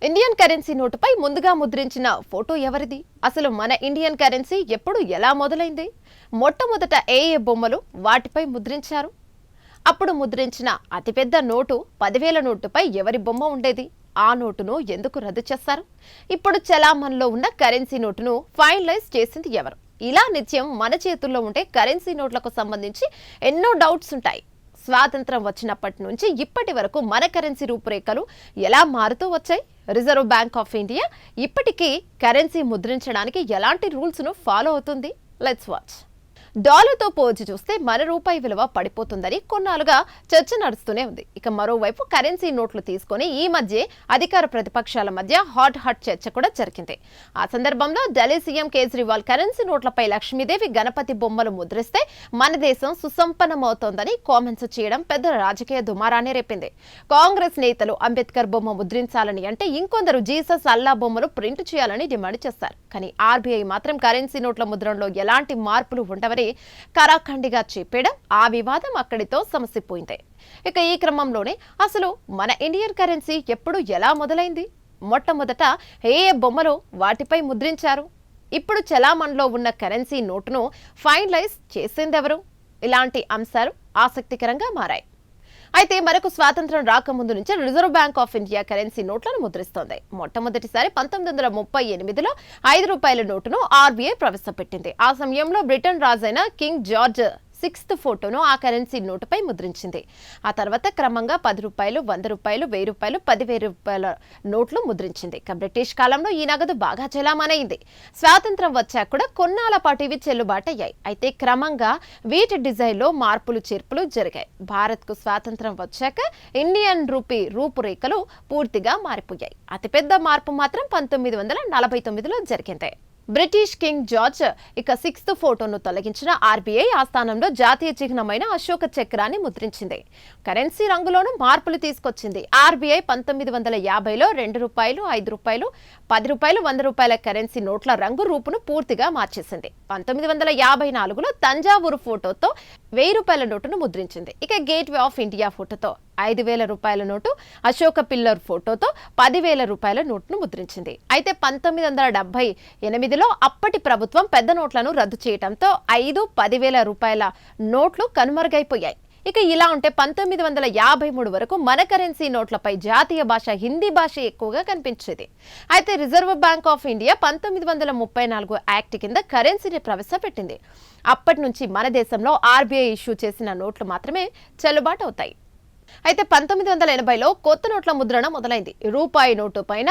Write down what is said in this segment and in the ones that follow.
Indian currency నోటుపై ముందుగా ముద్రించిన photo ఎవరిది? అసలు మన ఇండియన్ కరెన్సీ ఎప్పుడు ఎలా మొదలైంది? మొట్టమొదట ఏ బొమ్మలు వాటిపై ముద్రించారు? అప్పుడు ముద్రించిన అతిపెద్ద నోటు 10,000 నోటుపై ఎవరి బొమ్మ ఉండేది? ఆ నోటును ఎందుకు రద్దు చేశారు? ఇప్పుడు చలామణిలో ఉన్న కరెన్సీ నోటును ఫైనలైజ్ చేసింది ఎవరు? ఇలా నిత్యం మన చేతుల్లో ఉండే కరెన్సీ నోట్లకు సంబంధించి ఎన్నో డౌట్స్ ఉంటాయి. స్వాతంత్రం వచ్చినప్పటి నుంచి ఇప్పటి వరకు మన కరెన్సీ రూపురేఖలు ఎలా మారుతూ వచ్చాయి? రిజర్వ్ బ్యాంక్ ఆఫ్ ఇండియా ఇప్పటికీ కరెన్సీ ముద్రించడానికి ఎలాంటి రూల్స్ ను ఫాలో అవుతుంది? Let's watch. డాలర్తో పోల్చి చూస్తే మన రూపాయి విలువ పడిపోతుందని కొన్నాళ్ళుగా చర్చ నడుస్తూనే ఉంది. ఇక మరోవైపు కరెన్సీ నోట్లు తీసుకొని ఈ మధ్య అధికార ప్రతిపక్షాల మధ్య హాట్ చర్చ కూడా జరిగింది. ఆ సందర్భంలో ఢిల్లీ సీఎం కేజ్రీవాల్ కరెన్సీ నోట్లపై లక్ష్మీదేవి గణపతి బొమ్మలు ముద్రిస్తే మన దేశం సుసంపన్నమవుతోందని కామెంట్స్ చేయడం పెద్ద రాజకీయ దుమారాన్ని రేపింది. కాంగ్రెస్ నేతలు అంబేద్కర్ బొమ్మ ముద్రించాలని అంటే ఇంకొందరు జీసస్ అల్లా బొమ్మలు ప్రింట్ చేయాలని డిమాండ్ చేస్తారు. కానీ ఆర్బీఐ మాత్రం కరెన్సీ నోట్ల ముద్రణలో ఎలాంటి మార్పులు ఉండవని కరాఖండిగా చెప్పడం ఆ వివాదం అక్కడితో సమసిపోయింది. ఇక ఈ క్రమంలోనే అసలు మన ఇండియన్ కరెన్సీ ఎప్పుడు ఎలా మొదలైంది? మొట్టమొదట ఏ బొమ్మలు వాటిపై ముద్రించారు? ఇప్పుడు చలామణిలో ఉన్న కరెన్సీ నోటును ఫైనలైజ్ చేసిందెవరు? ఇలాంటి అంశాలు ఆసక్తికరంగా మారాయి. అయితే మనకు స్వాతంత్రం రాకముందు నుంచి reserve bank of India currency నోట్లను ముద్రిస్తోంది. మొట్టమొదటిసారి 1938లో ₹5 నోటును ఆర్బీఐ ప్రవేశపెట్టింది. ఆ సమయంలో బ్రిటన్ రాజైన కింగ్ జార్జ్ 6th ఫోటోను ఆ కరెన్సీ నోటుపై ముద్రించింది. ఆ తర్వాత క్రమంగా ₹10, ₹100, ₹1000, ₹10,000 నోట్లు ముద్రించింది. ఇక బ్రిటిష్ కాలంలో ఈ నగదు బాగా చెలామణైంది. స్వాతంత్రం వచ్చాక కూడా కొన్నాళ్ల పాటు ఇవి చెల్లుబాటయ్యాయి. అయితే క్రమంగా వీటి డిజైన్లో మార్పులు చేర్పులు జరిగాయి. భారత్కు స్వాతంత్రం వచ్చాక ఇండియన్ రూపీ రూపురేఖలు పూర్తిగా మారిపోయాయి. అతిపెద్ద మార్పు మాత్రం 1949లో జరిగింది. బ్రిటిష్ కింగ్ జార్జ్ 6th ఫోటోను తొలగించిన ఆర్బీఐ ఆ స్థానంలో జాతీయ చిహ్నమైన అశోక చక్రాన్ని ముద్రించింది. కరెన్సీ రంగులోనూ మార్పులు తీసుకొచ్చింది. ఆర్బీఐ 1950లో ₹2, ₹5, ₹10, ₹100 కరెన్సీ నోట్ల రంగు రూపును పూర్తిగా మార్చేసింది. 1954లో తంజావూరు ఫోటోతో ₹1000 నోటును ముద్రించింది. ఇక గేట్వే ఆఫ్ ఇండియా ఫోటోతో ₹5,000 నోటు, అశోక పిల్లర్ ఫోటోతో ₹10,000 నోటును ముద్రించింది. అయితే 1978లో అప్పటి ప్రభుత్వం పెద్ద నోట్లను రద్దు చేయడంతో ₹5,000, ₹10,000 నోట్లు కనుమరుగైపోయాయి. ఇక ఇలా ఉంటే 1953 వరకు మన కరెన్సీ నోట్లపై జాతీయ భాష హిందీ భాష ఎక్కువగా కనిపించేది. అయితే reserve bank of India 1934 act కింద కరెన్సీని ప్రవేశపెట్టింది. అప్పటి నుంచి మన దేశంలో ఆర్బీఐ ఇష్యూ చేసిన నోట్లు మాత్రమే చెల్లుబాటు అవుతాయి. అయితే 1980లో కొత్త నోట్ల ముద్రణ మొదలైంది. రూపాయి నోటు పైన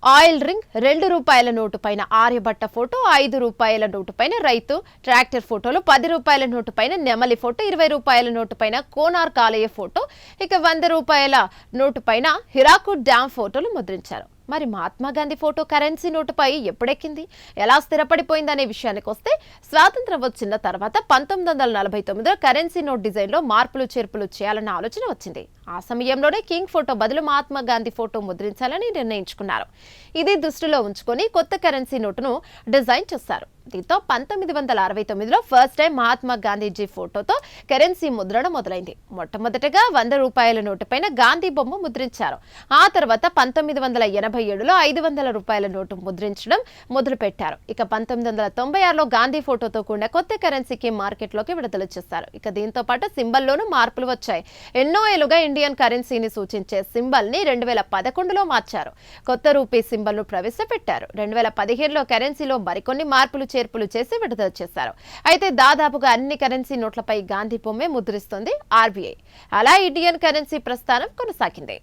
ఆయిల్ రింగ్, ₹2 నోటు పైన ఆర్యభట్ట ఫోటో, ₹5 నోటు పైన రైతు ట్రాక్టర్ ఫోటోలు, ₹10 నోటు పైన నెమలి ఫోటో, ₹20 నోటు పైన కోనార్క్ ఆలయ ఫోటో, ఇక ₹100 నోటు పైన హిరాకుడ్ డ్యామ్ ఫోటోలు ముద్రించారు. మరి మహాత్మా గాంధీ ఫోటో కరెన్సీ నోటుపై ఎప్పుడెక్కింది, ఎలా స్థిరపడిపోయిందనే విషయానికి వస్తే స్వాతంత్రం వచ్చిన తర్వాత 1949లో కరెన్సీ నోట్ డిజైన్లో మార్పులు చేర్పులు చేయాలన్న ఆలోచన వచ్చింది. ఆ సమయంలోనే కింగ్ ఫోటో బదులు మహాత్మా గాంధీ ఫోటో ముద్రించాలని నిర్ణయించుకున్నారు. ఇది దృష్టిలో ఉంచుకొని కొత్త కరెన్సీ నోటును డిజైన్ చేశారు. దీంతో 1969లో ఫస్ట్ టైం మహాత్మా గాంధీజీ ఫోటోతో కరెన్సీ ముద్రణ మొదలైంది. మొట్టమొదటగా ₹100 నోటు పైన గాంధీ బొమ్మ ముద్రించారు. ఆ తర్వాత 1987లో ₹500 నోటు ముద్రించడం మొదలుపెట్టారు. ఇక 1996లో గాంధీ ఫోటోతో కూడిన కొత్త కరెన్సీకి మార్కెట్లోకి విడుదల చేశారు. ఇక దీంతో పాటు సింబల్లోనూ మార్పులు వచ్చాయి. ఎన్నో ఏళ్లుగా ఇండియన్ కరెన్సీని సూచించే సింబల్ ని 2011లో మార్చారు. కొత్త రూపీ సింబల్ ను ప్రవేశపెట్టారు. 2015లో కరెన్సీలో మరికొన్ని మార్పులు చేర్పులు చేసి విడుదల చేశారు. అయితే దాదాపుగా అన్ని కరెన్సీ నోట్లపై గాంధీ బొమ్మే ముద్రిస్తుంది ఆర్బీఐ. అలా ఇండియన్ కరెన్సీ ప్రస్థానం కొనసాగింది.